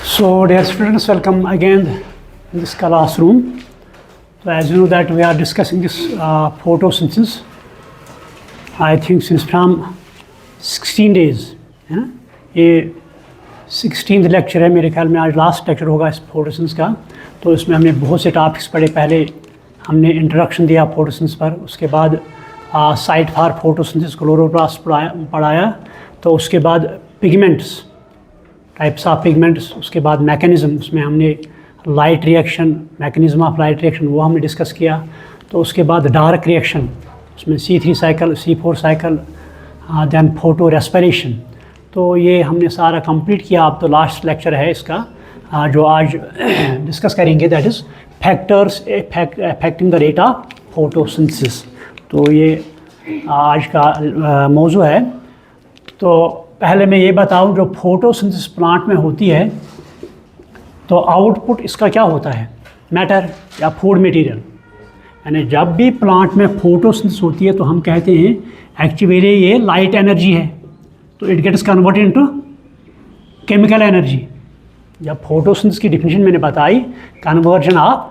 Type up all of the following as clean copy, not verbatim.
So dear students, welcome again in this classroom. So as you know that we are discussing this photosynthesis. I think since from 16 days, है ना, ये 16th lecture है मेरे ख्याल में, आज last lecture होगा इस फोटोसिंथेसिस का। तो इसमें हमने बहुत से टॉपिक्स पढ़े। पहले हमने इंट्रोडक्शन दिया फोटोसिंथेसिस पर, उसके बाद साइट फॉर फोटोसिंथेसिस क्लोरोप्लास्ट पढ़ाया, तो उसके बाद पिगमेंट्स, टाइप्स ऑफ पिगमेंट्स, उसके बाद मैकेनिज़्म, उसमें हमने light reaction, mechanism of light reaction वो हमने डिस्कस किया। तो उसके बाद डार्क रिएक्शन, उसमें C3 cycle, C4 cycle, then photorespiration. तो ये हमने सारा कंप्लीट किया। अब तो लास्ट लेक्चर है इसका जो आज डिस्कस करेंगे, that is factors affecting the rate of photosynthesis. तो ये आज का मौजू है। तो पहले मैं ये बताऊं, जो फोटोसिंथेसिस प्लांट में होती है तो आउटपुट इसका क्या होता है, मैटर या फूड मटेरियल। यानी जब भी प्लांट में फोटोसिंथेसिस होती है तो हम कहते हैं एक्चुअली ये लाइट एनर्जी है, तो it gets converted into chemical energy. जब फोटोसिंथेसिस की डिफिनीशन मैंने बताई, कन्वर्जन ऑफ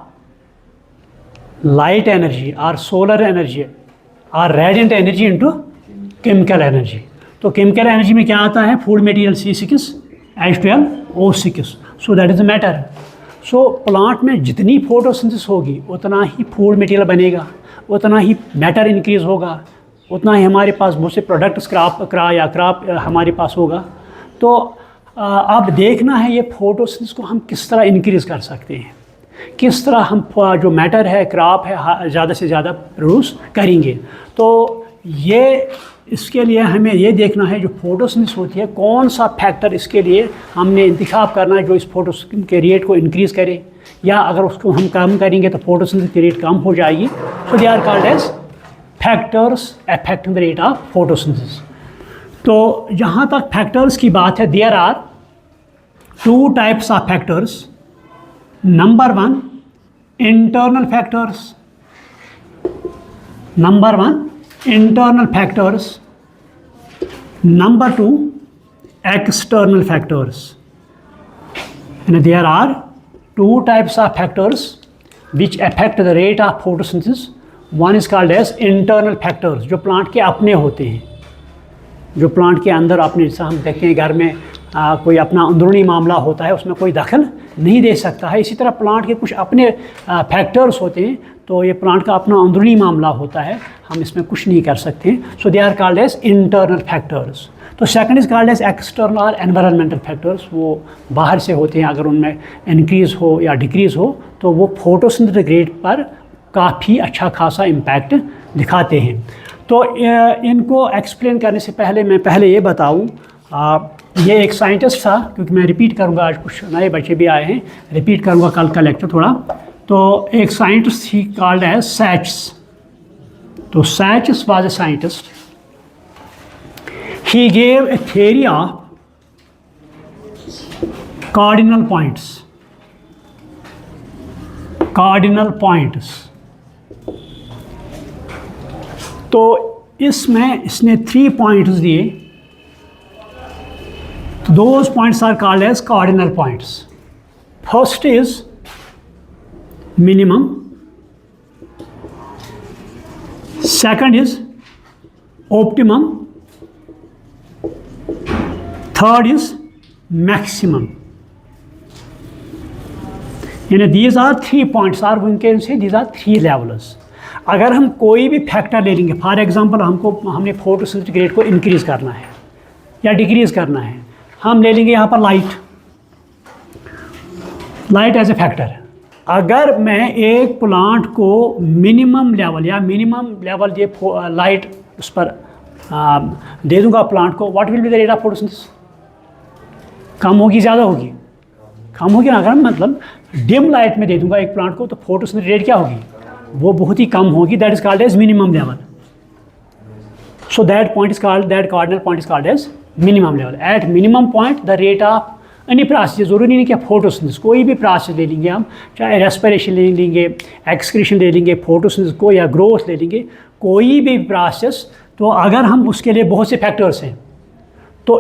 लाइट एनर्जी और सोलर एनर्जी और radiant energy into chemical energy. तो केमिकल एनर्जी में क्या आता है, food material C6H12O6, so that is the matter. So plant में जितनी फोटोसिंथेसिस होगी उतना ही फूड मटेरियल बनेगा, उतना ही मैटर इंक्रीज़ होगा, उतना ही हमारे पास बहुत से प्रोडक्ट्स क्रॉप हमारे पास होगा। तो अब देखना है ये फोटोसिंथेसिस को हम किस तरह इंक्रीज़ कर सकते हैं, किस तरह हम जो मैटर है, क्रॉप है, ज़्यादा से ज़्यादा प्रोड्यूस करेंगे। तो ये इसके लिए हमें ये देखना है जो फोटोसिंथेसिस होती है, कौन सा फैक्टर इसके लिए हमने इंतखाब करना है जो इस फोटोसिंथेसिस के रेट को इंक्रीज़ करे, या अगर उसको हम कम करेंगे तो फोटोसिंथेसिस की रेट कम हो जाएगी। So they are called as factors affecting the rate of photosynthesis. तो जहाँ तक फैक्टर्स की बात है, there are two types of factors. Number one, internal factors. Number one, internal factors. Number two, external factors. And there are two types of factors which affect the rate of photosynthesis. One is called as internal factors, जो plant के अपने होते हैं, जो plant के अंदर अपने, जैसा हम देखते हैं घर में कोई अपना अंदरूनी मामला होता है, उसमें कोई दखल नहीं दे सकता है। इसी तरह प्लांट के कुछ अपने फैक्टर्स होते हैं, तो ये प्लांट का अपना अंदरूनी मामला होता है, हम इसमें कुछ नहीं कर सकते। So they are called as internal factors. तो second is called as external और एनवायरमेंटल फैक्टर्स, वो बाहर से होते हैं। अगर उनमें इंक्रीज़ हो या डिक्रीज़ हो तो वो फोटोसिंथेसिस रेट पर काफ़ी अच्छा खासा इम्पैक्ट दिखाते हैं। तो इनको एक्सप्लेन करने से पहले मैं ये बताऊँ, ये एक साइंटिस्ट था, क्योंकि मैं रिपीट करूँगा, आज कुछ नए बच्चे भी आए हैं, रिपीट करूँगा कल का लेक्चर थोड़ा। तो एक साइंटिस्ट थी कॉल्ड एज सैचस। तो Sachs was a scientist. He gave a theory of cardinal points. Cardinal points, तो इसमें इसने 3 पॉइंट्स दिए। Those points are called as cardinal points. First is minimum, second is optimum, third is maximum. These are 3 points, or we can say these are 3 levels. अगर हम कोई भी factor ले लेंगे, फॉर एग्जांपल हमने फोटोसिंथेसिस रेट को increase करना है या डिक्रीज़ करना है, हम ले लेंगे यहाँ पर लाइट एज ए फैक्टर। अगर मैं एक प्लांट को मिनिमम लेवल ये लाइट उस पर दे दूंगा प्लांट को, what will be the rate of photosynthesis? कम होगी, ज़्यादा होगी? कम होगी ना। अगर मतलब डिम लाइट में दे दूंगा एक प्लांट को तो फोटोसिंथेसिस रेट क्या होगी, वो बहुत ही कम होगी। That is called as minimum level. So that cardinal point is called as minimum level. At minimum point the rate of any process, ज़रूरी नहीं कि फोटोसिंथेसिस, कोई भी प्रोसेस ले लेंगे हम, चाहे रेस्पिरेशन ले लेंगे, एक्सक्रीशन ले लेंगे, फोटोसिंथेसिस को या ग्रोथ ले लेंगे, कोई भी प्रोसेस। तो अगर हम उसके लिए बहुत से फैक्टर्स हैं, तो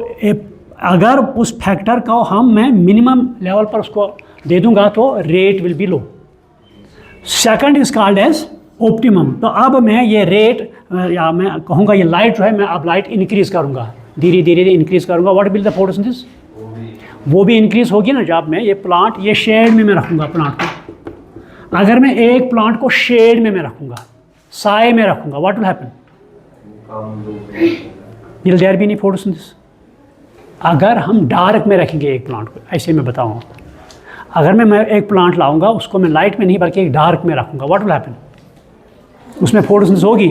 अगर उस फैक्टर को मैं मिनिमम लेवल पर उसको दे दूंगा तो rate will be low. Second is called as optimum. तो अब मैं ये रेट या मैं कहूँगा ये लाइट जो है, मैं अब लाइट इंक्रीज करूँगा, धीरे धीरे इंक्रीज करूँगा। व्हाट विल द फोटोसिंथेसिस, वो भी इंक्रीज होगी ना जब मैं ये प्लांट ये शेड में मैं रखूँगा प्लांट को। अगर मैं एक प्लांट को शेड में मैं रखूँगा, साए में रखूँगा, what will happen, will there be any photosynthesis. अगर हम डार्क में रखेंगे एक प्लांट को, ऐसे मैं बताऊँगा, अगर मैं एक प्लांट लाऊंगा उसको मैं लाइट में नहीं बल्कि एक डार्क में रखूँगा, व्हाट विल हैपन, उसमें फोटोसिंथेसिस होगी,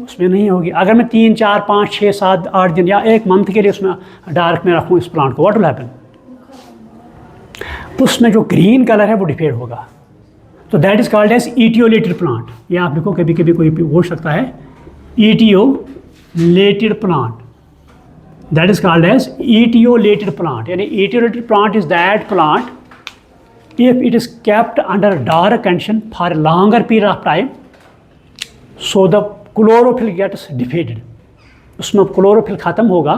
उसमें नहीं होगी। अगर मैं 3, 4, 5, 6, 7, 8 दिन या एक मंथ के लिए उसमें डार्क में रखूँ इस प्लांट को, व्हाट विल हैपन, उसमें जो ग्रीन कलर है वो डिफेड होगा। तो that is called as etiolated plant. या आप देखो कभी कभी कोई हो सकता है etiolated plant, that is called as etiolated plant. यानी etiolated plant is that plant if it is kept under dark condition for a longer period of time, so the chlorophyll gets defeated, उसमें chlorophyll ख़त्म होगा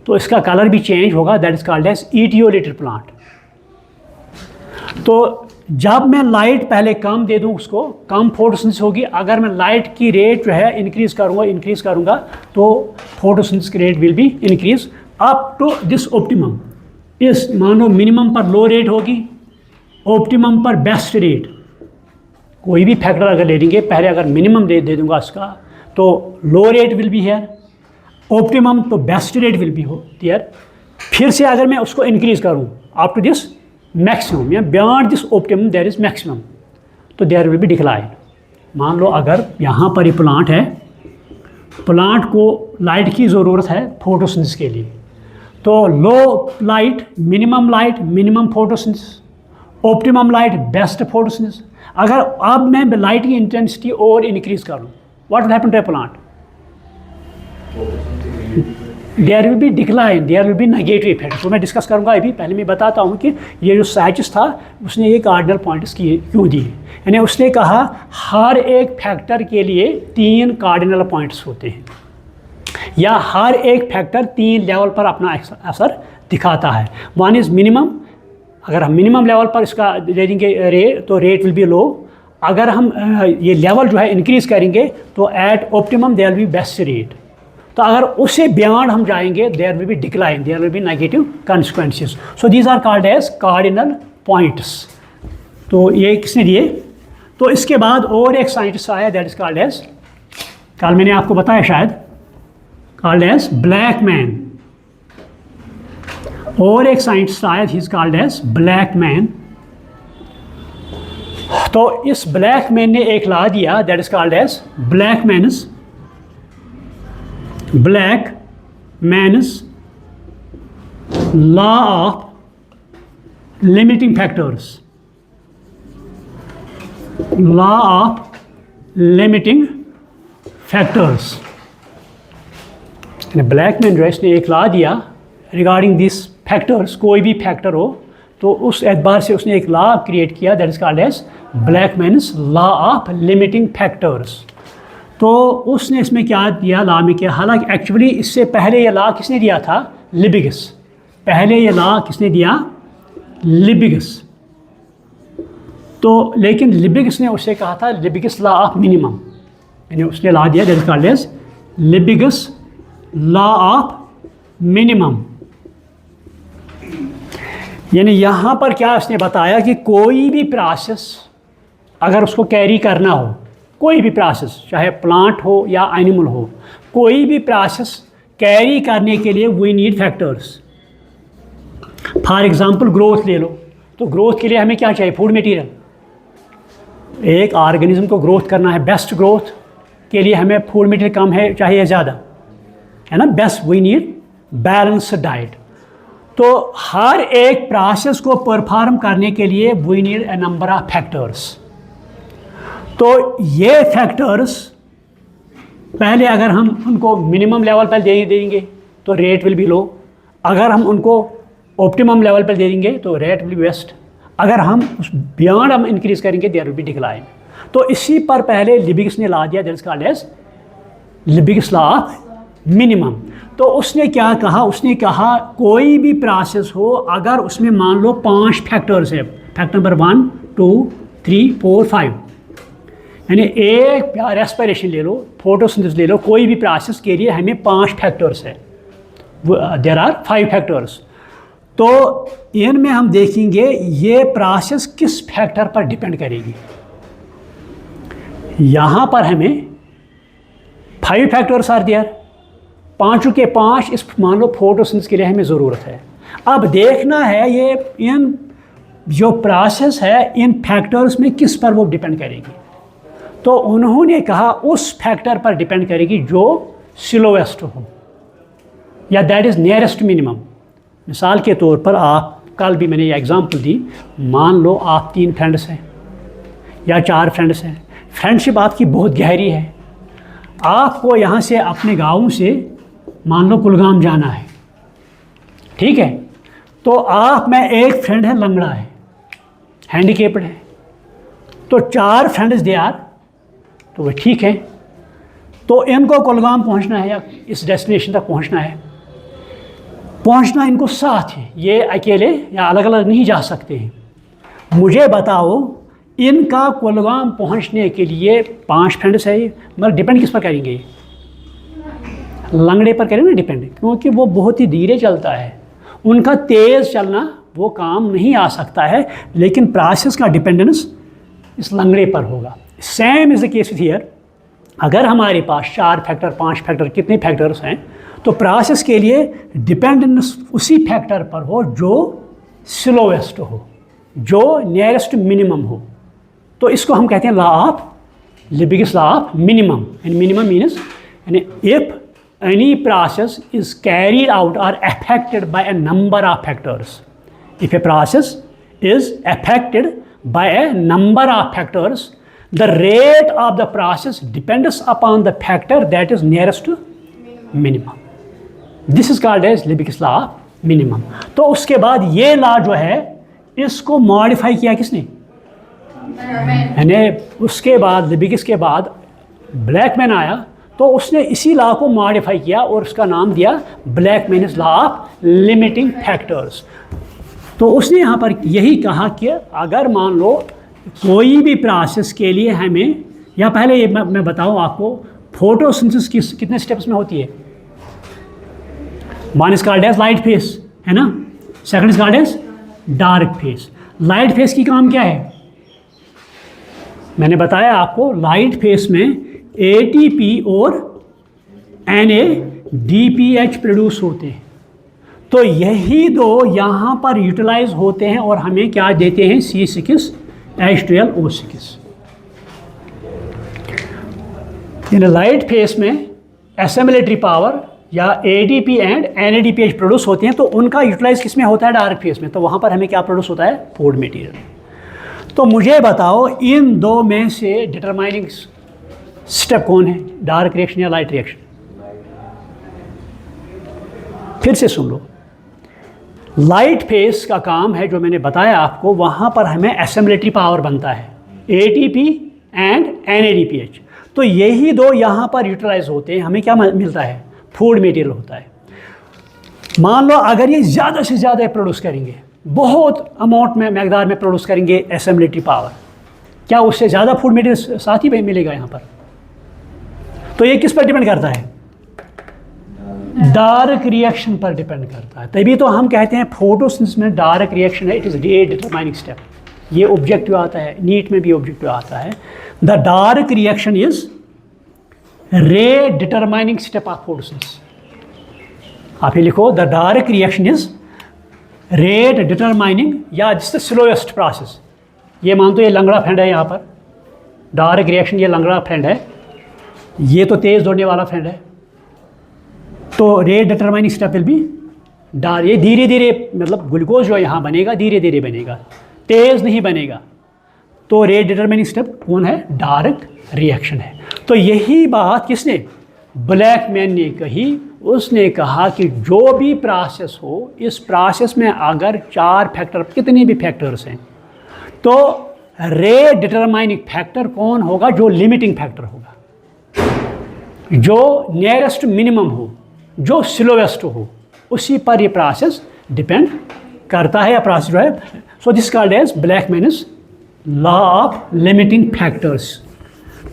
तो इसका colour भी change होगा, that is called as etiolated plant. तो जब मैं लाइट पहले कम दे दूं उसको कम फोटोसिंथेसिस होगी। अगर मैं लाइट की रेट जो है इंक्रीज करूंगा तो फोटोसिंथेसिस की rate will be increase up to this optimum. इस मानो मिनिमम पर लो रेट होगी, ऑप्टिमम पर बेस्ट रेट। कोई भी फैक्टर अगर ले लेंगे, पहले अगर मिनिमम दे दूंगा इसका तो low rate will be here, optimum तो बेस्ट रेट विल बी हो देयर। फिर से अगर मैं उसको इंक्रीज करूं अप टू दिस मैक्सिमम या beyond this optimum there is maximum, तो देयर विल बी डिक्लाइन। मान लो अगर यहाँ पर ये प्लांट है, प्लांट को लाइट की ज़रूरत है फोटोसिंथेसिस के लिए, तो low light minimum photosynthesis, optimum light best photosynthesis. अगर अब मैं लाइट की इंटेंसिटी और इंक्रीज करूँ, what will happen to a plant, there will be decline, there will be negative effect. तो मैं डिस्कस करूँगा अभी। पहले मैं बताता हूँ कि ये जो साइचिस था उसने ये कार्डिनल पॉइंट्स क्यों दिए। यानी उसने कहा हर एक फैक्टर के लिए 3 कार्डिनल पॉइंट्स होते हैं, या हर एक फैक्टर 3 लेवल पर अपना असर दिखाता है। वन इज़ मिनिमम, अगर हम मिनिमम लेवल पर इसका दे देंगे तो रेट विल बी लो। अगर हम ये लेवल जो है इंक्रीज़ करेंगे तो at optimum there will be best rate. तो अगर उससे बियॉन्ड हम जाएंगे there will be decline, there will be negative consequences. So these are called as cardinal points. तो ये किसने दिए, तो इसके बाद और एक साइंटिस्ट आया दैट इज कॉल्ड एज, कल मैंने आपको बताया शायद, कॉल्ड एज ब्लैक मैन। और एक साइंटिस्ट आया, he is called as Blackman. तो इस ब्लैक मैन ने एक लॉ दिया that is called as Blackman's law of limiting factors, law of limiting factors. Blackman जो है इसने एक लॉ दिया रिगार्डिंग दिस फैक्टर्स, कोई भी फैक्टर हो तो उस एतबार से उसने एक लॉ क्रिएट किया that is called as Blackman's law of limiting factors. तो उसने इसमें क्या दिया लॉ में, क्या, हालांकि एक्चुअली इससे पहले ये लॉ किसने दिया था, लिबिगस। पहले ये लॉ किसने दिया, लिबिगस। तो लेकिन लिबिगस ने उससे कहा था लिबिगस लॉ ऑफ मिनिमम, यानी उसने लॉ दिया that is called as Liebig's law of minimum. यानी यहाँ पर क्या उसने बताया कि कोई भी प्रोसेस अगर उसको कैरी करना हो, कोई भी प्रोसेस चाहे प्लांट हो या एनिमल हो, कोई भी प्रोसेस कैरी करने के लिए we need factors. For example growth ले लो, तो ग्रोथ के लिए हमें क्या चाहिए, फूड मटेरियल। एक ऑर्गेनिज्म को ग्रोथ करना है, बेस्ट ग्रोथ के लिए हमें फूड मटेरियल कम है चाहिए ज़्यादा, है ना, best we need balanced diet. तो हर एक प्रोसेस को परफॉर्म करने के लिए we need a number of factors. तो ये फैक्टर्स पहले अगर हम उनको मिनिमम लेवल पर दे देंगे तो रेट विल बी लो, अगर हम उनको ऑप्टिमम लेवल पर दे देंगे तो रेट विल बी बेस्ट, अगर हम उस बियॉन्ड हम इंक्रीज करेंगे देयर विल बी डिक्लाइन। तो इसी पर पहले लिबिगस ने ला दिया that is called as Liebig's law of minimum. तो उसने क्या कहा, उसने कहा कोई भी प्रोसेस हो अगर उसमें मान लो 5 फैक्टर्स है, फैक्टर नंबर 1 2 3 4 5, यानी एक रेस्पिरेशन ले लो, फोटोसिंथेसिस ले लो, कोई भी प्रोसेस के लिए हमें 5 फैक्टर्स है, देयर आर 5 फैक्टर्स। तो इनमें हम देखेंगे ये प्रोसेस किस फैक्टर पर डिपेंड करेगी। यहाँ पर हमें 5 फैक्टर्स आर देयर, 5 के 5 इस मान लो फोटोसिंथेसिस के लिए हमें ज़रूरत है। अब देखना है ये इन जो प्रोसेस है इन फैक्टर्स में किस पर वो डिपेंड करेगी। तो उन्होंने कहा उस फैक्टर पर डिपेंड करेगी जो स्लोएस्ट हो या दैट इज़ नियरेस्ट मिनिमम। मिसाल के तौर पर आप, कल भी मैंने ये एग्जांपल दी, मान लो आप 3 फ्रेंड्स हैं या 4 फ्रेंड्स हैं, फ्रेंडशिप आपकी बहुत गहरी है, आपको यहाँ से अपने गाँव से मान लो कुलगाम जाना है, ठीक है। तो आप में एक फ्रेंड है लंगड़ा है, हैंडीकेप्ड है, तो 4 फ्रेंड्स दे आर, तो वह ठीक है। तो इनको कुलगाम पहुँचना है या इस डेस्टिनेशन तक पहुँचना है, पहुँचना इनको साथ है, ये अकेले या अलग अलग नहीं जा सकते हैं। मुझे बताओ इनका कुलगाम पहुँचने के लिए 5 फ्रेंड्स है, मगर डिपेंड किस पर करेंगे, ये लंगड़े पर करें ना डिपेंड, क्योंकि वो बहुत ही धीरे चलता है, उनका तेज़ चलना वो काम नहीं आ सकता है, लेकिन प्रोसेस का डिपेंडेंस इस लंगड़े पर होगा। Same is the case with here, अगर हमारे पास 4 फैक्टर 5 फैक्टर कितने फैक्टर्स हैं, तो प्रोसेस के लिए डिपेंडेंस उसी फैक्टर पर हो जो स्लोएस्ट हो, जो नियरेस्ट मिनिमम हो। तो इसको हम कहते हैं law of Liebig's, law of minimum. And minimum means यानी if any process is carried out or affected by a number of factors. If a process is affected by a number of factors, the rate of the process depends upon the factor that is nearest to minimum. This is called as Lebesgue law of minimum. तो उसके बाद ये law जो है इसको modify किया किसने, यानी उसके बाद लेबिगिस के बाद ब्लैकमैन आया, तो उसने इसी लॉ को मॉडिफाई किया और उसका नाम दिया ब्लैकमैन्स लॉ ऑफ लिमिटिंग फैक्टर्स। तो उसने यहाँ पर यही कहा कि अगर मान लो कोई भी प्रोसेस के लिए हमें, या पहले ये मैं बताऊँ आपको फोटोसिंथेसिस कितने स्टेप्स में होती है। One is called as light phase, है ना, second is called as dark phase. Light phase की काम क्या है, मैंने बताया आपको, लाइट फेस में ATP और NADPH प्रोड्यूस होते हैं, तो यही दो यहाँ पर यूटिलाइज होते हैं और हमें क्या देते हैं, C6H12O6। इन लाइट फेस में एसिमिलेटरी पावर या ADP एंड NADPH प्रोड्यूस होते हैं, तो उनका यूटिलाइज किस में होता है, डार्क फेस में, तो वहाँ पर हमें क्या प्रोड्यूस होता है, फूड मटेरियल। तो मुझे बताओ इन दो में से डिटरमाइनिंग स्टेप कौन है, डार्क रिएक्शन या लाइट रिएक्शन। फिर से सुन लो, लाइट फेस का काम है जो मैंने बताया आपको, वहाँ पर हमें एसिमिलेटरी पावर बनता है ATP एंड NADPH, तो यही दो यहाँ पर यूटिलाइज होते हैं, हमें क्या मिलता है, फूड मटेरियल होता है। मान लो अगर ये ज़्यादा से ज़्यादा प्रोड्यूस करेंगे, बहुत अमाउंट में मकदार में प्रोड्यूस करेंगे एसिमिलेटरी पावर, क्या उससे ज़्यादा फूड मटेरियल साथ ही मिलेगा यहाँ पर। तो ये किस पर डिपेंड करता है, डार्क रिएक्शन पर डिपेंड करता है। तभी तो हम कहते हैं फोटोसिंथेसिस में डार्क रिएक्शन है, इट इज़ रे डिटरमाइनिंग स्टेप। ये ऑब्जेक्टिव आता है, नीट में भी ऑब्जेक्टिव आता है, द डार्क रिएक्शन इज रे डिटरमाइनिंग स्टेप ऑफ फोटोसिंथेसिस। आप ये लिखो, the dark reaction is rate determining, या जिससे स्लोएस्ट प्रोसेस। ये मान तो ये लंगड़ा फ्रेंड है, यहाँ पर डार्क रिएक्शन, ये लंगड़ा फ्रेंड है, ये तो तेज़ दौड़ने वाला फ्रेंड है, तो rate determining step will be dark. ये धीरे धीरे, मतलब ग्लूकोज जो यहाँ बनेगा धीरे धीरे बनेगा, तेज़ नहीं बनेगा, तो रेट डिटरमाइनिंग स्टेप कौन है, डार्क रिएक्शन है। तो यही बात किसने, ब्लैकमैन ने कही। उसने कहा कि जो भी प्रोसेस हो, इस प्रोसेस में अगर 4 फैक्टर, कितने भी फैक्टर्स हैं, तो रे डिटरमाइनिंग फैक्टर कौन होगा, जो लिमिटिंग फैक्टर होगा, जो नियरेस्ट मिनिमम हो, जो स्लोवेस्ट हो उसी पर ये प्रोसेस डिपेंड करता है, या प्रोसेस जो है। So this called as Blackman's law of limiting factors.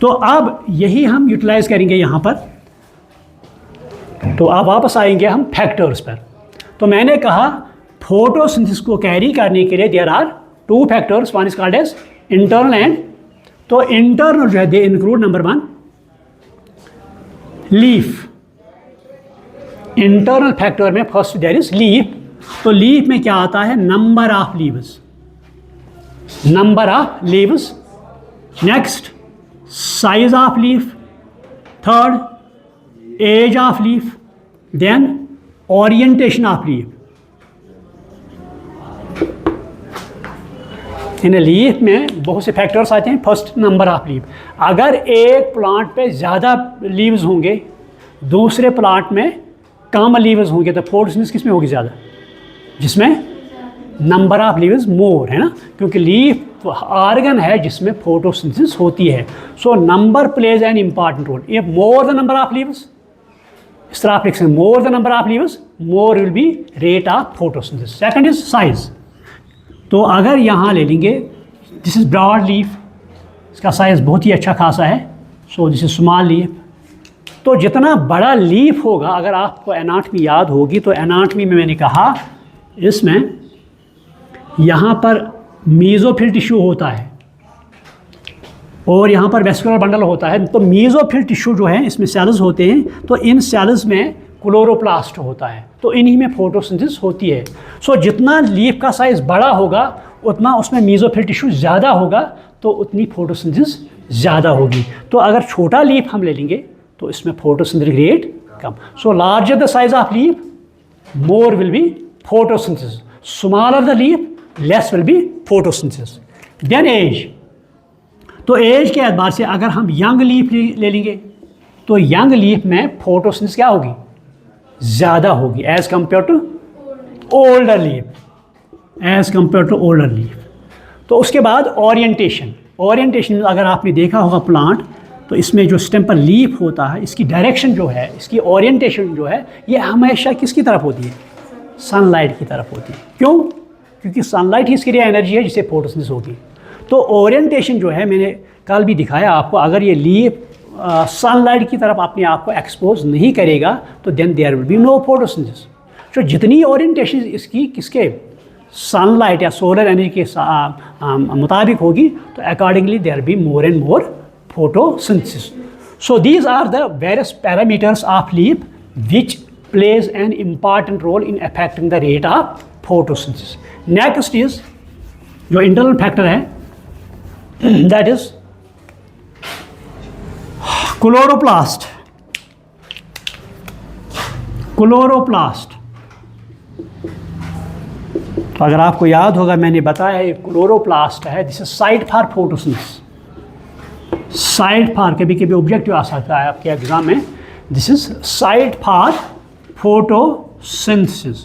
तो अब यही हम यूटिलाइज करेंगे यहाँ पर। तो अब वापस आएंगे हम फैक्टर्स पर। तो मैंने कहा फोटोसिंथेसिस को कैरी करने के लिए there are two factors, one is called as internal and. तो इंटरनल जो है they include number 1 leaf. Internal factor में फर्स्ट देयर इज लीफ। तो लीफ में क्या आता है? Number of leaves, number of leaves. Next size of leaf, third age of leaf, then orientation of leaf. इन लीफ में बहुत से फैक्टर्स आते हैं। फर्स्ट नंबर ऑफ लीफ, अगर एक प्लांट पे ज़्यादा लीव्स होंगे, दूसरे प्लांट में कम लीव्स होंगे, तो फोटोसिंथेसिस किस में होगी? ज़्यादा, जिसमें नंबर ऑफ लीव्स मोर है ना, क्योंकि लीफ ऑर्गन है जिसमें फोटोसिंथेसिस होती है। So number plays an important role. If more the number of leaves, इस तरह आप लिख सकते हैं, more the number of leaves more will be rate of photosynthesis. Second is size. तो अगर यहाँ ले लेंगे, दिस इज ब्रॉड लीफ, इसका साइज बहुत ही अच्छा खासा है। So this is small leaf. तो जितना बड़ा लीफ होगा, अगर आपको एनाटमी याद होगी तो एनाटमी में मैंने कहा इसमें यहाँ पर मीज़ोफिल टिश्यू होता है और यहाँ पर वेस्कुलर बंडल होता है। तो मीज़ोफिल टिश्यू जो है इसमें सेल्स होते हैं, तो इन सेल्स में क्लोरोप्लास्ट होता है, तो इन्हीं में फोटोसिंथेसिस होती है। सो जितना लीफ का साइज़ बड़ा होगा उतना उसमें मीज़ोफिल टिश्यू ज़्यादा होगा, तो उतनी फोटोसिंथेसिस ज़्यादा होगी। तो अगर छोटा लीफ हम ले लेंगे तो इसमें फोटोसिंथेटिक रेट कम। So larger the size of leaf more will be photosynthesis, smaller the leaf less will be photosynthesis. Then age. तो एज के एतबार से अगर हम यंग लीफ ले लेंगे तो यंग लीफ में फोटोसिंथेसिस क्या होगी? ज़्यादा होगी as compare to older leaf, as compare to older leaf. तो उसके बाद ओरिएंटेशन। ओरिएंटेशन अगर आपने देखा होगा प्लांट, तो इसमें जो स्टेम पर लीफ होता है, इसकी डायरेक्शन जो है, इसकी ओरिएंटेशन जो है, ये हमेशा किसकी तरफ होती है? सनलाइट की तरफ होती है। क्यों? क्योंकि सनलाइट ही इसके लिए एनर्जी है जिससे फोटोसिंथेसिस होगी। तो ओरिएंटेशन जो है, मैंने कल भी दिखाया आपको, अगर ये लीफ सनलाइट की तरफ अपने आप को एक्सपोज नहीं करेगा तो then there will be no photosynthesis. तो जितनी ओरिएंटेशन इसकी किसके सनलाइट या सोलर एनर्जी के मुताबिक होगी, तो accordingly there be more and more photosynthesis. So these are the various parameters of leaf which plays an important role in affecting the rate of photosynthesis. Next is जो internal factor है, that is chloroplast. Chloroplast. तो अगर आपको याद होगा मैंने बताया है क्लोरोप्लास्ट है, this is site for photosynthesis. Site for कभी कभी ऑब्जेक्टिव आ सकता है आपके एग्जाम में, this is site for photosynthesis.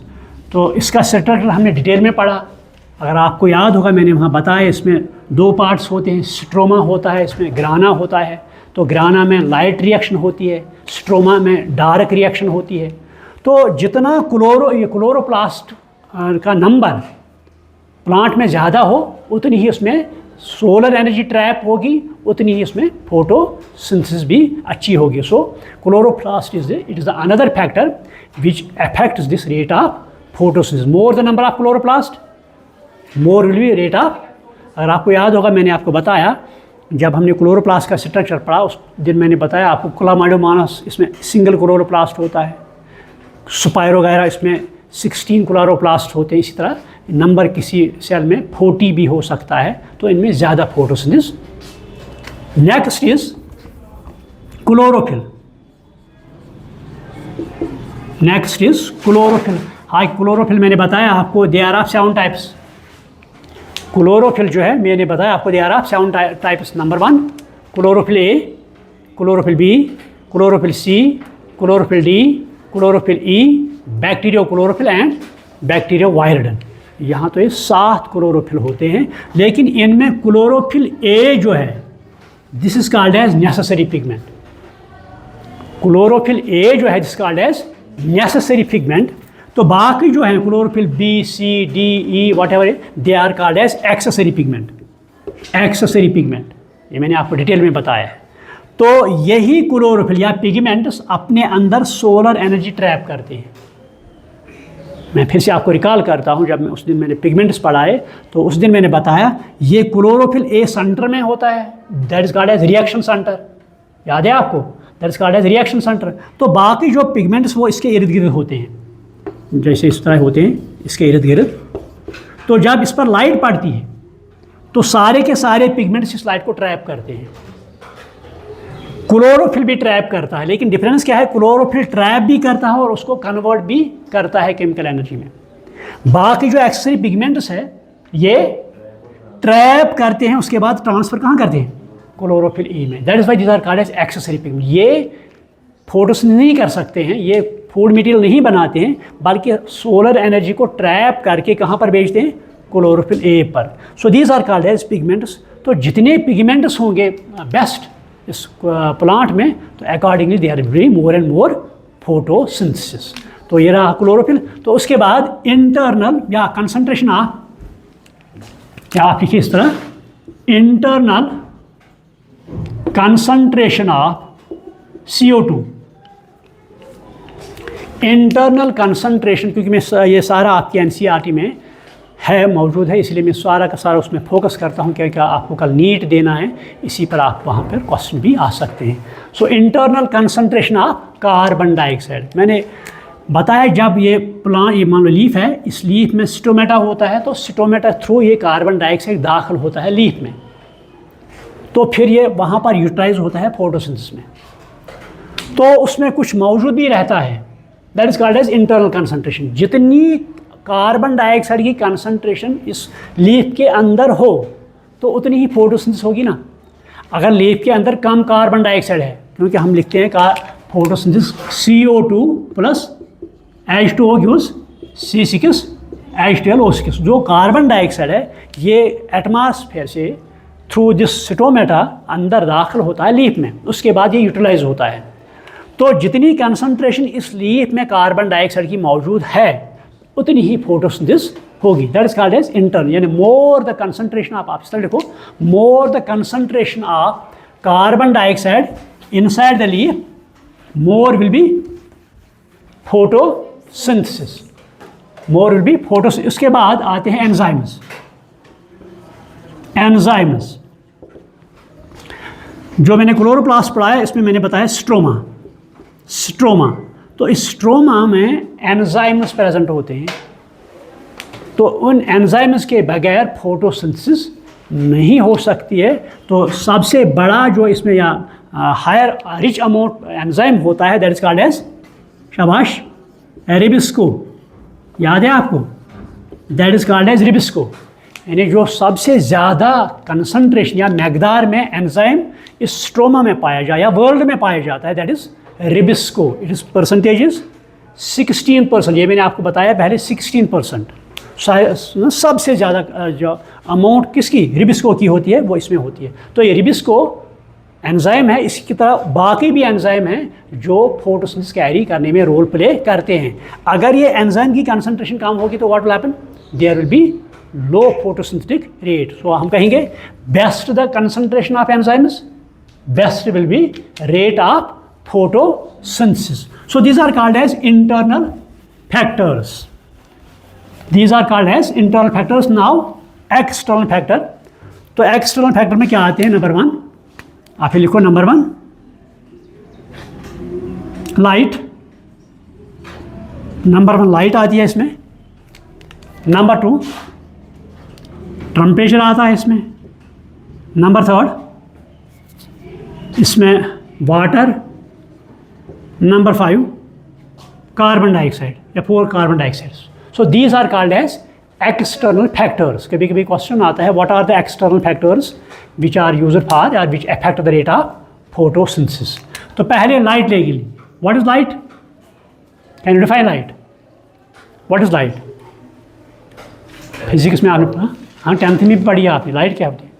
तो इसका स्ट्रक्चर हमने डिटेल में पढ़ा। अगर आपको याद होगा मैंने वहाँ बताया, इसमें दो पार्ट्स होते हैं, स्ट्रोमा होता है, इसमें ग्राना होता है। तो ग्राना में लाइट रिएक्शन होती है, स्ट्रोमा में डार्क रिएक्शन होती है। तो जितना क्लोरोप्लास्ट का नंबर प्लांट में ज़्यादा हो, उतनी ही उसमें सोलर एनर्जी ट्रैप होगी, उतनी ही उसमें फोटोसिंथेसिस भी अच्छी होगी। So chloroplast it is another factor which affects this rate of photosynthesis. More the number of chloroplast more will be rate of. अगर आपको याद होगा मैंने आपको बताया, जब हमने क्लोरोप्लास्ट का स्ट्रक्चर पढ़ा उस दिन मैंने बताया आपको, क्लामाइडोमोनास इसमें सिंगल क्लोरोप्लास्ट होता है, स्पाइरोगायरा इसमें 16 क्लोरोप्लास्ट होते हैं। इसी तरह नंबर किसी सेल में 40 भी हो सकता है, तो इनमें ज़्यादा photosynthesis. Next is chlorophyll. Next is chlorophyll. हाँ, क्लोरोफिल मैंने बताया आपको they are of 7 types. Chlorophyll जो है मैंने बताया आपको they are of 7 types. Number 1 chlorophyll A, chlorophyll B, chlorophyll C, chlorophyll D, chlorophyll E, bacteriochlorophyll and bacterioviridin. यहाँ तो ये 7 क्लोरोफिल होते हैं, लेकिन इनमें क्लोरोफिल ए जो है this is called as necessary pigment. Chlorophyll A जो है this called as necessary pigment, तो बाकी जो है chlorophyll B C D E whatever they are called as accessory pigment. Accessory pigment ये मैंने आपको डिटेल में बताया है। तो यही क्लोरोफिल या पिगमेंट्स अपने अंदर सोलर एनर्जी ट्रैप करते हैं। मैं फिर से आपको रिकॉल करता हूँ, जब मैं उस दिन मैंने पिगमेंट्स पढ़ाए तो उस दिन मैंने बताया ये क्लोरोफिल ए सेंटर में होता है, that is called as reaction centre. याद है आपको, that is called as reaction centre. तो बाकी जो पिगमेंट्स वो इसके इर्द गिर्द होते हैं, जैसे इस तरह होते हैं इसके इर्द गिर्द। तो जब इस पर लाइट पड़ती है तो सारे के सारे पिगमेंट्स इस लाइट को ट्रैप करते हैं। क्लोरोफिल भी ट्रैप करता है, लेकिन डिफरेंस क्या है, क्लोरोफिल ट्रैप भी करता है और उसको कन्वर्ट भी करता है केमिकल एनर्जी में। बाकी जो एक्सेसरी पिगमेंट्स है ये ट्रैप करते हैं, उसके बाद ट्रांसफर कहाँ करते हैं, क्लोरोफिल ई में। That is why these are called as accessory pigment. ये फोटोसिंथेसिस नहीं कर सकते हैं, ये फूड मटेरियल नहीं बनाते हैं, बल्कि सोलर एनर्जी को ट्रैप करके कहाँ पर भेजते हैं, क्लोरोफिल ए पर। So these are called as pigments. तो जितने पिगमेंट्स होंगे बेस्ट इस प्लांट में, तो accordingly they are be more and more photosynthesis. तो ये रहा क्लोरोफिल। तो उसके बाद इंटरनल या कंसंट्रेशन ऑफ, क्या आप लिखिए इस तरह, internal concentration of CO2। Internal concentration, क्योंकि मैं ये सारा आपकी NCERT में है मौजूद है, इसलिए मैं सारा का सारा उसमें फोकस करता हूँ, क्या आपको कल नीट देना है, इसी पर आप वहाँ पर क्वेश्चन भी आ सकते हैं। So internal concentration of carbon dioxide, मैंने बताया जब ये प्लांट, ये मान लो लीफ है, इस लीफ में स्टोमेटा होता है, तो स्टोमेटा थ्रू ये कार्बन डाइऑक्साइड दाखिल होता है लीफ में, तो फिर ये वहाँ पर यूटिलाइज होता है फोटोसिंथेसिस में, तो उसमें कुछ मौजूद भी रहता है, that is called as internal concentration. जितनी कार्बन डाइऑक्साइड की कंसंट्रेशन इस लीफ के अंदर हो तो उतनी ही फोटोसिंथेसिस होगी ना। अगर लीफ के अंदर कम कार्बन डाइऑक्साइड है, क्योंकि हम लिखते हैं का photosynthesis CO2 plus H2O gives C6H12O6। जो कार्बन डाइऑक्साइड है ये एटमॉस्फेयर से थ्रू दिस स्टोमेटा अंदर दाखिल होता है लीफ में, उसके बाद ये यूटिलाइज होता है। तो जितनी कंसंट्रेशन इस लीफ में कार्बन डाइऑक्साइड की मौजूद है उतनी ही फोटोसिंथेसिस होगी। That is called as internal, यानी मोर द कंसंट्रेशन ऑफ, आप इस तरह लिखो, more the concentration of carbon dioxide inside the leaf, more will be photosynthesis, more will be photosynthesis. उसके बाद आते हैं एंजाइम्स। एंजाइम्स जो मैंने क्लोरोप्लास्ट पढ़ाया, इसमें मैंने बताया स्ट्रोमा। स्ट्रोमा, तो इस स्ट्रोमा में एंजाइम्स प्रेजेंट होते हैं, तो उन एंजाइम्स के बगैर फोटोसिंथेसिस नहीं हो सकती है। तो सबसे बड़ा जो इसमें या हायर रिच अमाउंट एंजाइम होता है, दैट इज कॉल्ड एज, शाबाश, रिबिस्को। याद है आपको, दैट इज कॉल्ड एज रिबिस्को। यानी जो सबसे ज़्यादा कंसंट्रेशन या मकदार में एंजाइम इस स्ट्रोमा में पाया जाए या वर्ल्ड में पाया जाता है, that is rubisco. It is percentage is 16%। ये मैंने आपको बताया पहले, 16%। सबसे ज़्यादा जो अमाउंट किसकी, रिबिस्को की होती है, वो इसमें होती है। तो ये रिबिस्को एंजाइम है, इसकी तरह बाकी भी एंजाइम हैं जो फोटोसिंथेसिस कैरी करने में रोल प्ले करते हैं। अगर ये एंजाइम की कंसंट्रेशन कम होगी तो what will happen, there will be low photosynthetic rate. So हम कहेंगे best the concentration of enzymes, best will be rate of photosynthesis. So these are called as internal factors. These are called as internal factors. Now external factor. तो external factor में क्या आते हैं, number 1, आप ही लिखो, number 1 light. Number 1 light आती है इसमें। नंबर 2 टेम्परेचर आता है इसमें। नंबर 3 इसमें वाटर। नंबर 5 कार्बन डाइऑक्साइड या 4 carbon dioxide. So these are called as external factors. कभी कभी क्वेश्चन आता है what are the external factors which are used for या which affect the rate of photosynthesis. तो पहले लाइट लेगी। What is light, can you define light, what is light? Physics में आपने, हाँ 10th में भी पढ़ी है आपने, लाइट क्या होती है?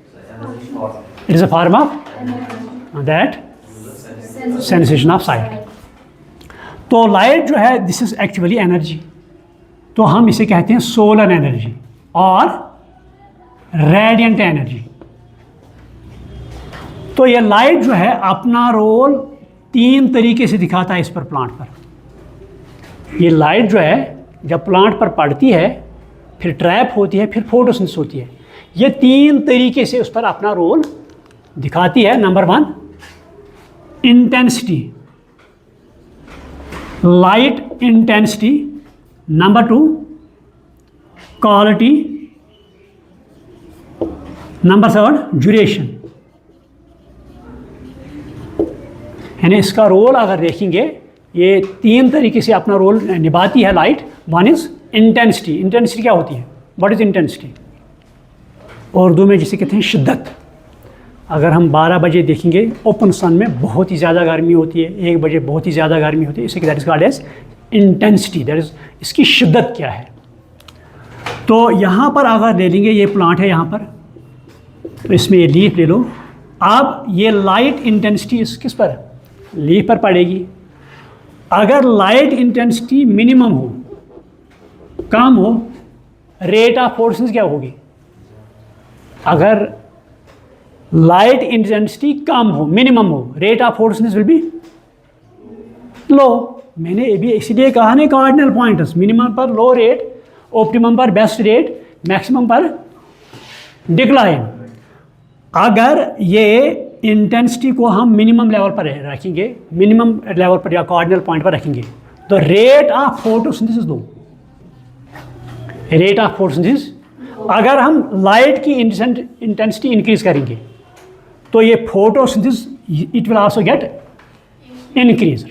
It is a form of that sensation of site. तो लाइट जो है दिस इज एक्चुअली एनर्जी, तो हम इसे कहते हैं सोलर एनर्जी और रेडिएंट एनर्जी। तो ये लाइट जो है अपना रोल 3 तरीके से दिखाता है इस पर प्लांट पर। ये लाइट जो है जब प्लांट पर पड़ती है, फिर ट्रैप होती है, फिर फोटोसिंथेसिस होती है। ये 3 तरीके से उस पर अपना रोल दिखाती है। Number 1 intensity, light intensity. Number 2 quality. Number 3 duration. यानी इसका रोल अगर देखेंगे, ये 3 तरीके से अपना रोल निभाती है लाइट। 1 is intensity. इंटेंसिटी क्या होती है? What is intensity? उर्दू में जिसे कहते हैं शिद्दत। अगर हम 12 बजे देखेंगे ओपन सन में बहुत ही ज़्यादा गर्मी होती है, 1 बजे बहुत ही ज़्यादा गर्मी होती है, इसे that is called as intensity. That is इसकी शिद्दत क्या है। तो यहाँ पर अगर ले लेंगे, ये प्लांट है यहाँ पर, तो इसमें ये लीफ ले लो। अब ये लाइट इंटेंसिटी इस किस पर? लीफ पर पड़ेगी। अगर लाइट इंटेंसिटी मिनिमम हो, कम हो, रेट ऑफ फोटोसिंथेसिस क्या होगी? अगर लाइट इंटेंसिटी कम हो, मिनिमम हो, rate of photosynthesis will be low. मैंने अभी इसीलिए कहा ना कार्डिनल पॉइंट्स, मिनिमम पर लो रेट, ऑप्टिमम पर बेस्ट रेट, मैक्सिमम पर डिक्लाइन। अगर ये इंटेंसिटी को हम मिनिमम लेवल पर रखेंगे, मिनिमम लेवल पर या कार्डिनल पॉइंट पर रखेंगे, तो रेट ऑफ फोटोसिंथेसिस दो, रेट ऑफ फोटोसिंथेसिस। अगर हम लाइट की इंटेंसिटी इंक्रीज करेंगे तो ये photosynthesis it will also get increase.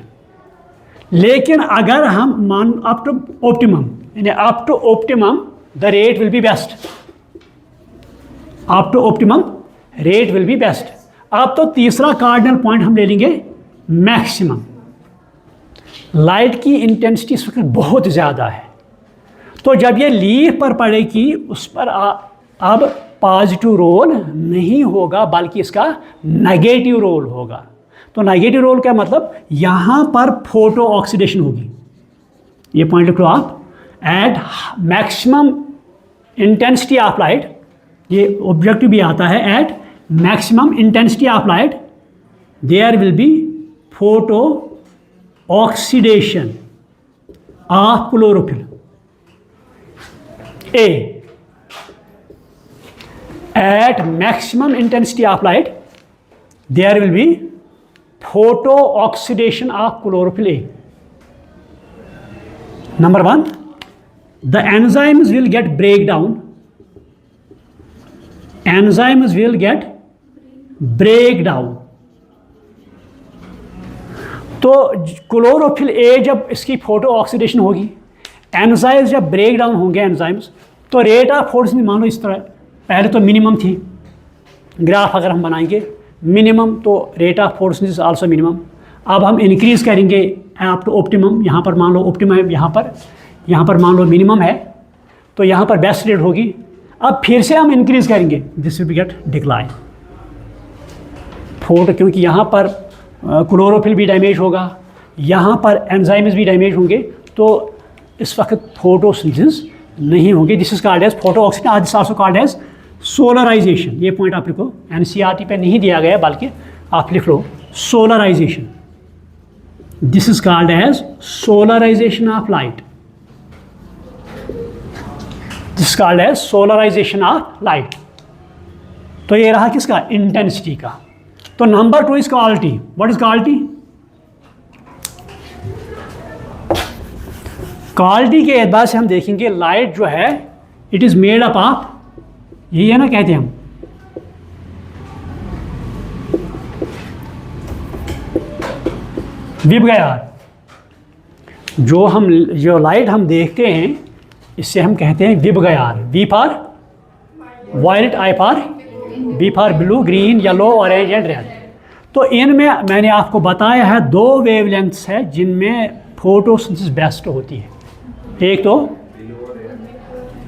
लेकिन अगर हम मान अप टू ऑप्टिमम, यानी up to optimum the rate will be best, up to optimum rate will be best. अब तो तीसरा कार्डिनल पॉइंट हम ले लेंगे मैक्सिमम। लाइट की इंटेंसिटी इस वक्त बहुत ज़्यादा है, तो जब ये लीफ पर पड़ेगी उस पर अब पॉजिटिव रोल नहीं होगा, बल्कि इसका नेगेटिव रोल होगा। तो नेगेटिव रोल क्या मतलब? यहाँ पर फोटो ऑक्सीडेशन होगी। ये पॉइंट लिख लो आप। At maximum intensity of light, ये ऑब्जेक्टिव भी आता है, at maximum intensity of light there will be photo oxidation of chlorophyll A. At maximum intensity of light there will be photo oxidation of chlorophyll A. Number 1, the enzymes will get breakdown. Enzymes will get breakdown. तो chlorophyll A जब इसकी photo oxidation होगी, enzymes जब break down होंगे enzymes, तो rate of photosynthesis मान लो इस तरह, पहले तो मिनिमम थी, ग्राफ अगर हम बनाएंगे मिनिमम, तो rate of photosynthesis also minimum. अब हम इंक्रीज करेंगे अप टू ऑप्टिमम। यहाँ पर मान लो ऑप्टिमम, यहाँ पर मान लो मिनिमम है, तो यहाँ पर बेस्ट रेट होगी। अब फिर से हम इंक्रीज करेंगे, this will get decline photo, क्योंकि यहाँ पर क्लोरोफिल भी डैमेज होगा, यहाँ पर एंजाइम्स भी डैमेज होंगे, तो इस वक्त फोटोसिंथेसिस नहीं होंगे। This is called as photo oxidation, this also called as solarisation. ये पॉइंट आप लिखो, एनसीईआरटी पे नहीं दिया गया, बल्कि आप लिख लो solarization. This is called as solarization of light. This is called as solarization of light. तो ये रहा किसका? इंटेंसिटी का। तो number 2 is quality. What is quality? Quality के एतबार से हम देखेंगे लाइट जो है it is made up of, यही है ना कहते हैं हम, विबग्यार। जो लाइट हम देखते हैं इससे हम कहते हैं VIBGYOR. V for violet, I for B for blue, green, yellow, orange and red. तो इनमें मैंने आपको बताया है 2 वेवलेंथ्स है जिनमें फोटोसिंथेसिस बेस्ट होती है, एक तो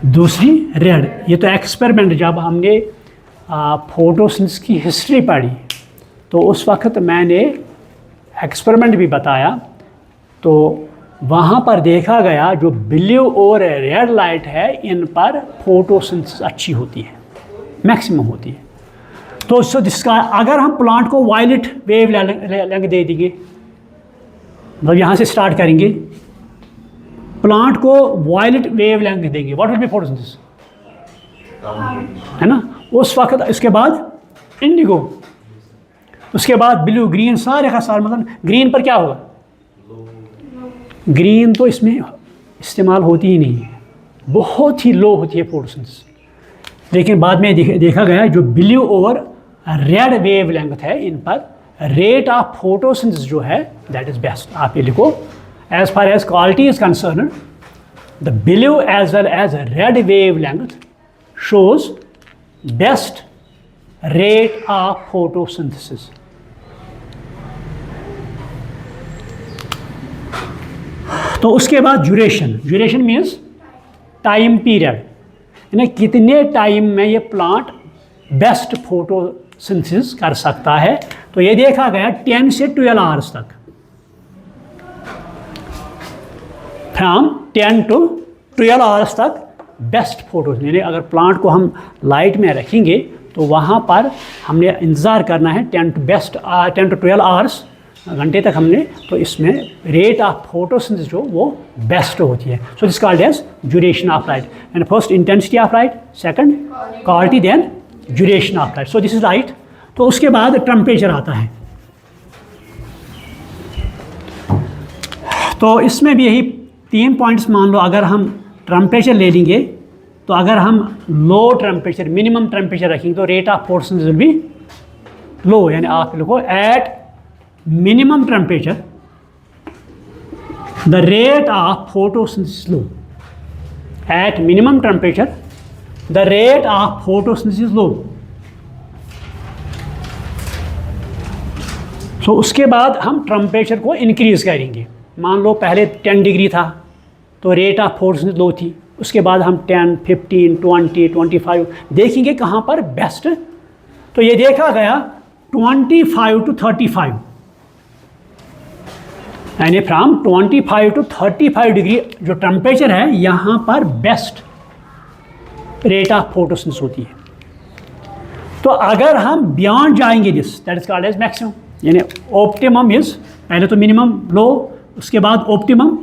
दूसरी रेड। ये तो एक्सपेरिमेंट जब हमने फोटोसिंथेसिस की हिस्ट्री पढ़ी तो उस वक्त मैंने एक्सपेरिमेंट भी बताया तो वहाँ पर देखा गया जो ब्लू और रेड लाइट है इन पर फोटोसिंथेसिस अच्छी होती है, मैक्सिमम होती है। तो जिसका अगर हम प्लांट को वायलेट वेव लेंथ दे देंगे, मतलब यहाँ से स्टार्ट करेंगे, प्लांट को वायलेट वेव लेंथ देंगे, व्हाट विल बी फोटोसिंथेसिस, है ना। उस वक्त इसके बाद इंडिगो, उसके बाद ब्लू, ग्रीन, सारे का सारा, मतलब ग्रीन पर क्या होगा, ग्रीन तो इसमें इस्तेमाल होती ही नहीं है, बहुत ही लो होती है फोटोसिंथेसिस। लेकिन बाद में देखा गया जो ब्लू और रेड वेव लेंथ है इन पर रेट ऑफ फोटोसिंथेसिस जो है दैट इज बेस्ट। आप ये लिखो, as far as quality is concern the blue as well as red wavelength shows best rate of photosynthesis. तो उसके बाद ड्यूरेशन मीन्स टाइम पीरियड, यानी कितने टाइम में ये प्लांट बेस्ट फोटोसिंथेसिस कर सकता है। तो ये देखा गया 10 से 12 आवर्स तक, फ्रॉम 10 to 12 आवर्स तक बेस्ट फोटो। यानी अगर प्लांट को हम लाइट में रखेंगे तो वहाँ पर हमने इंतज़ार करना है 10 to 12 आवर्स, घंटे तक हमने, तो इसमें रेट ऑफ फोटोसिंथेसिस जो वो बेस्ट होती है। So this called as duration of light, and first intensity of light, second quality, then duration of light. So this is light. तो उसके बाद टेम्परेचर आता है। तो इसमें भी यही 3 पॉइंट्स मान लो, अगर हम टेम्परेचर ले लेंगे तो अगर हम लो टेम्परेचर, मिनिमम टेम्परेचर रखेंगे तो rate of photosynthesis will be low, यानी आप लिखो at minimum temperature the rate of photosynthesis is low, at minimum temperature the rate of photosynthesis is low। so उसके बाद हम टेम्परेचर को इंक्रीज करेंगे। मान लो पहले 10 डिग्री था तो रेट ऑफ फोटोसिंथेसिस लो थी, उसके बाद हम 10, 15, 20, 25 देखेंगे कहाँ पर बेस्ट। तो ये देखा गया 25 to 35, यानी फ्राम 25 to 35 डिग्री जो टेम्परेचर है यहाँ पर बेस्ट रेट ऑफ फोटोसिंथेसिस होती है। तो अगर हम बियॉन्ड जाएंगे this, that is called as maximum, यानी ऑप्टिमम इज, पहले तो मिनिमम लो, उसके बाद ऑप्टिमम,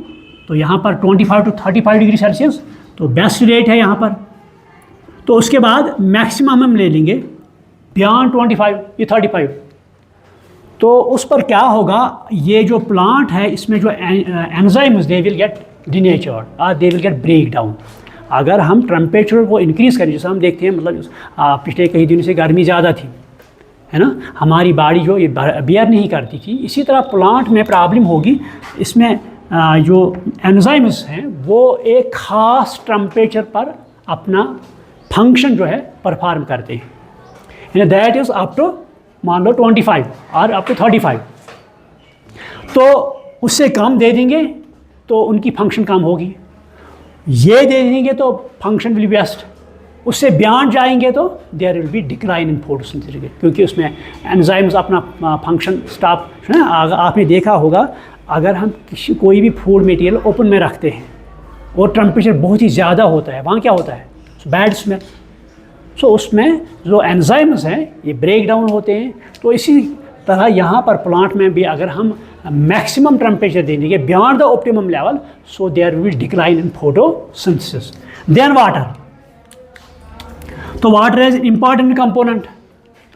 तो यहाँ पर 25 to 35 डिग्री सेल्सियस तो बेस्ट रेट है यहाँ पर। तो उसके बाद मैक्सिमम हम ले लेंगे बियॉन्ड 25 या 35, तो उस पर क्या होगा, ये जो प्लांट है इसमें जो enzymes they will get denatured और they will get break down. अगर हम टेम्परेचर को इंक्रीज़ करें, जैसे हम देखते हैं, मतलब पिछले कई दिनों से गर्मी ज़्यादा थी, है ना, हमारी बॉडी जो ये बियर नहीं करती थी, इसी तरह प्लांट में प्रॉब्लम होगी। इसमें जो एंजाइम्स हैं वो एक ख़ास टेम्परेचर पर अपना फंक्शन जो है परफॉर्म करते हैं, यानी दैट इज़ अप टू मान लो 25 और अप टू 35। तो उससे कम दे देंगे तो उनकी फंक्शन कम होगी, ये दे देंगे तो फंक्शन विल बी बेस्ट, उससे बियॉन्ड जाएंगे तो there will be decline in photosynthesis, क्योंकि उसमें एंजाइम्स अपना फंक्शन स्टॉप है ना। आपने देखा होगा अगर हम कोई भी फूड मटेरियल ओपन में रखते हैं और टेम्परेचर बहुत ही ज़्यादा होता है, वहाँ क्या होता है, बैड स्मेल। सो उसमें जो एंजाइम्स हैं ये ब्रेक डाउन होते हैं। तो इसी तरह यहाँ पर प्लांट में भी अगर हम मैक्सिमम टेम्परेचर दे देंगे beyond the optimum level, so there will decline in photosynthesis. Then water, तो वाटर इज इम्पॉर्टेंट कंपोनेंट।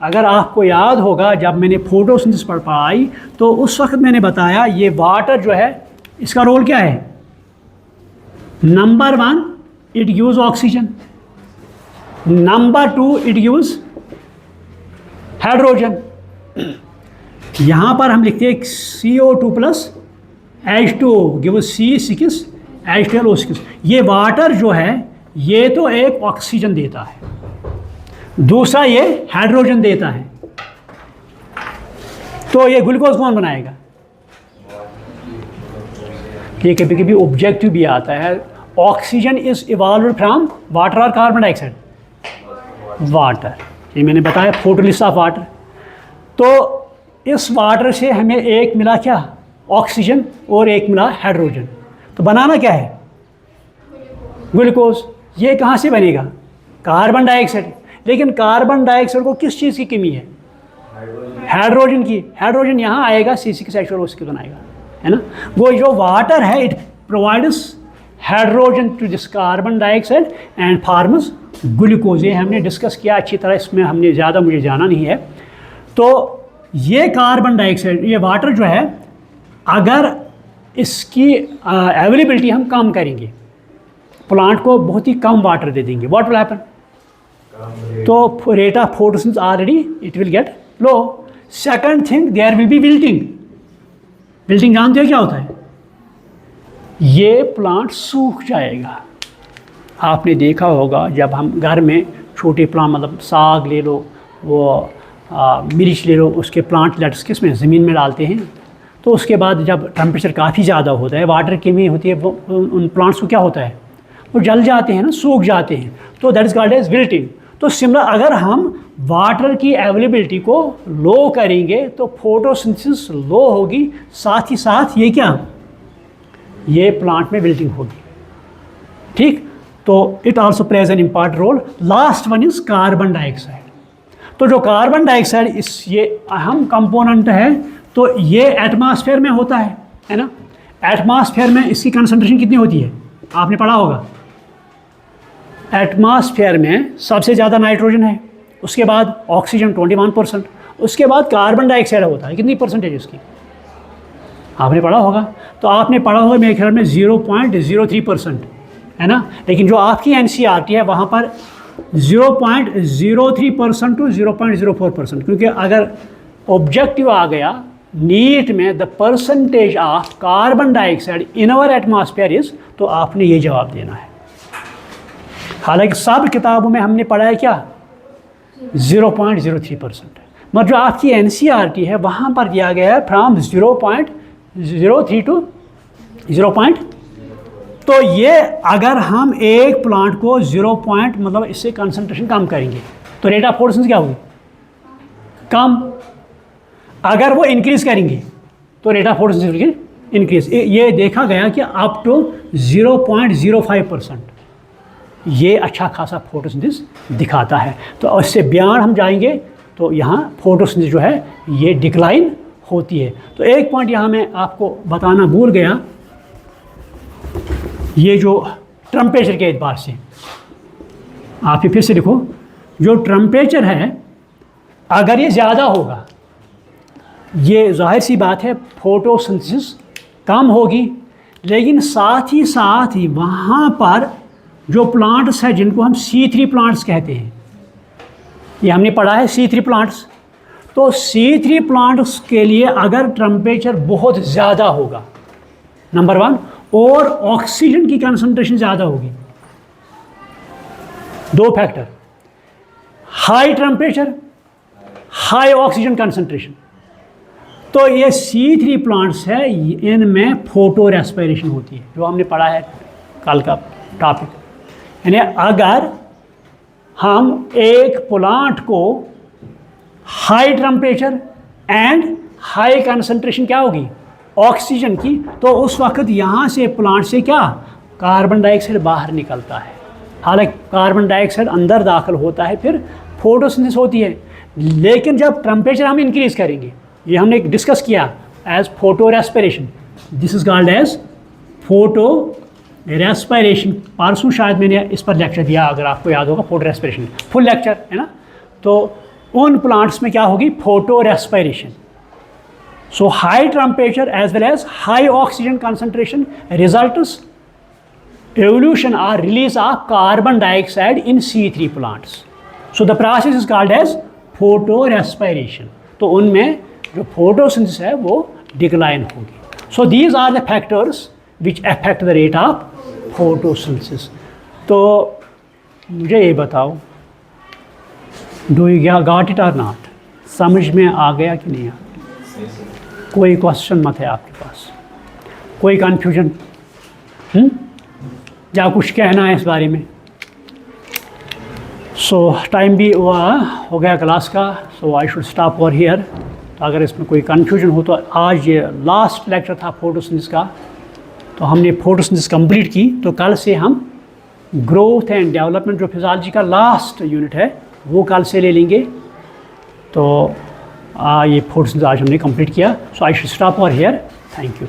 अगर आपको याद होगा जब मैंने फोटोसिंथेसिस पर पढ़ाई तो उस वक्त मैंने बताया ये वाटर जो है इसका रोल क्या है। Number 1 it gives oxygen, number 2 it gives hydrogen. यहाँ पर हम लिखते हैं CO2 plus H2O gives C6H12O6। ये वाटर जो है ये तो एक ऑक्सीजन देता है, दूसरा ये हाइड्रोजन देता है। तो ये ग्लूकोज कौन बनाएगा, ये कभी कभी ऑब्जेक्टिव भी आता है। Oxygen is evolved from water और कार्बन डाइऑक्साइड, वाटर, ये मैंने बताया फोटोलिसिस ऑफ वाटर। तो इस वाटर से हमें एक मिला क्या, ऑक्सीजन और एक मिला हाइड्रोजन। तो बनाना क्या है? ग्लूकोज। ये कहाँ से बनेगा? Carbon dioxide. लेकिन कार्बन डाइऑक्साइड को किस चीज़ की कमी है? हाइड्रोजन की। हाइड्रोजन यहाँ आएगा, C6H12O बनाएगा, है ना। वो जो वाटर है it provides hydrogen to this carbon dioxide and forms glucose. ये हमने डिस्कस किया अच्छी तरह, इसमें हमने ज़्यादा मुझे जाना नहीं है। तो ये कार्बन डाइऑक्साइड, ये वाटर जो है, अगर इसकी अवेलेबिलिटी हम कम करेंगे, प्लांट को बहुत ही कम वाटर दे देंगे, व्हाट विल हैपन? तो rate of photosynthesis already it will get low. Second thing, there will be wilting. Wilting जानते हो क्या होता है? ये प्लांट सूख जाएगा। आपने देखा होगा जब हम घर में छोटे प्लांट, मतलब साग ले लो, वो मिर्च ले लो, उसके प्लांट लेट्स किस में, ज़मीन में डालते हैं, तो उसके बाद जब टेम्परेचर काफ़ी ज़्यादा होता है, वाटर की कमी होती है, वो उन प्लांट्स को क्या होता है, वो जल जाते हैं ना, सूख जाते हैं। तो that is called as wilting. तो सिमिलर अगर हम वाटर की अवेलेबिलिटी को लो करेंगे तो फोटोसिंथेसिस लो होगी, साथ ही साथ ये क्या, ये प्लांट में विल्टिंग होगी। ठीक, तो it also plays an important role. Last one is carbon dioxide. तो जो कार्बन डाइऑक्साइड इस ये अहम कंपोनेंट है, तो ये एटमॉस्फेयर में होता है ना। एटमॉस्फेयर में इसकी कंसंट्रेशन कितनी होती है, आपने पढ़ा होगा। एटमॉस्फेयर में सबसे ज़्यादा नाइट्रोजन है, उसके बाद ऑक्सीजन 21%, उसके बाद कार्बन डाइऑक्साइड होता है, कितनी परसेंटेज इसकी आपने पढ़ा होगा। तो आपने पढ़ा होगा मेरे ख्याल में 0.03%, है ना। लेकिन जो आपकी NCERT है वहाँ पर 0.03% टू 0.04%, क्योंकि अगर ऑब्जेक्टिव आ गया नीट में the percentage of carbon dioxide in our atmosphere is, तो आपने ये जवाब देना है। हालांकि सब किताबों में हमने पढ़ा है क्या, 0.03%, मगर जो आपकी NCERT है वहाँ पर दिया गया है फ्रॉम 0.03 टू 0. तो ये अगर हम एक प्लांट को 0 पॉइंट मतलब इससे कंसंट्रेशन कम करेंगे तो रेट ऑफ फोटोसिंथेसिस क्या होगी, कम। अगर वो इंक्रीज करेंगे तो रेट ऑफ फोटोसिंथेसिस इंक्रीज। ये देखा गया कि अप टू 0.05% ये अच्छा खासा फोटोसिंथेसिस दिखाता है। तो इससे बियॉन्ड हम जाएंगे तो यहाँ फोटोसिंथेसिस जो है ये डिक्लाइन होती है। तो एक पॉइंट यहाँ मैं आपको बताना भूल गया, ये जो टेम्परेचर के एतबार से आप फिर से लिखो, जो टेम्परेचर है अगर ये ज़्यादा होगा, ये जाहिर सी बात है फोटोसिंथेसिस कम होगी, लेकिन साथ ही वहाँ पर जो प्लांट्स हैं जिनको हम C3 प्लांट्स कहते हैं, ये हमने पढ़ा है C3 प्लांट्स। तो C3 प्लांट्स के लिए अगर टेम्परेचर बहुत ज़्यादा होगा, नंबर 1, और ऑक्सीजन की कंसंट्रेशन ज़्यादा होगी, 2 factor, high temperature, high oxygen concentration, तो ये C3 प्लांट्स है, इनमें फोटो रेस्पिरेशन होती है, जो हमने पढ़ा है कल का टॉपिक। यानी अगर हम एक प्लांट को high temperature and high concentration क्या होगी, ऑक्सीजन की, तो उस वक्त यहाँ से प्लांट से क्या, कार्बन डाइऑक्साइड बाहर निकलता है। हालांकि कार्बन डाइऑक्साइड अंदर दाखिल होता है, फिर फोटोसिंथेसिस होती है। लेकिन जब टेम्परेचर हम इंक्रीज करेंगे, ये हमने डिस्कस किया as photorespiration, this is called as photorespiration. परसों शायद मैंने इस पर लेक्चर दिया, अगर आपको याद होगा, फोटो रेस्पिरेशन फुल लेक्चर है ना। तो उन प्लांट्स में क्या होगी, photo respiration. So high temperature as well as high oxygen concentration results evolution or release of carbon dioxide in C3 plants. So the process is called as photorespiration. तो उनमें जो photosynthesis है वो decline होगी. So these are the factors which affect the rate of photosynthesis. तो मुझे ये बताओ, do you got it or not? समझ में आ गया कि नहीं आ गया? कोई क्वेश्चन मत है आपके पास, कोई कन्फ्यूजन या कुछ कहना है इस बारे में? सो टाइम भी हो गया क्लास का, so I should stop over here. तो अगर इसमें कोई कन्फ्यूजन हो तो आज ये लास्ट लेक्चर था फोटोसिंथेसिस का, तो हमने फोटोसिंथेसिस कंप्लीट की, तो कल से हम ग्रोथ एंड डेवलपमेंट जो फिजियोलॉजी का लास्ट यूनिट है वो कल से ले लेंगे। तो ये फोटोसिंथेसिस आज हमने कंप्लीट किया। So I should stop over here. Thank you.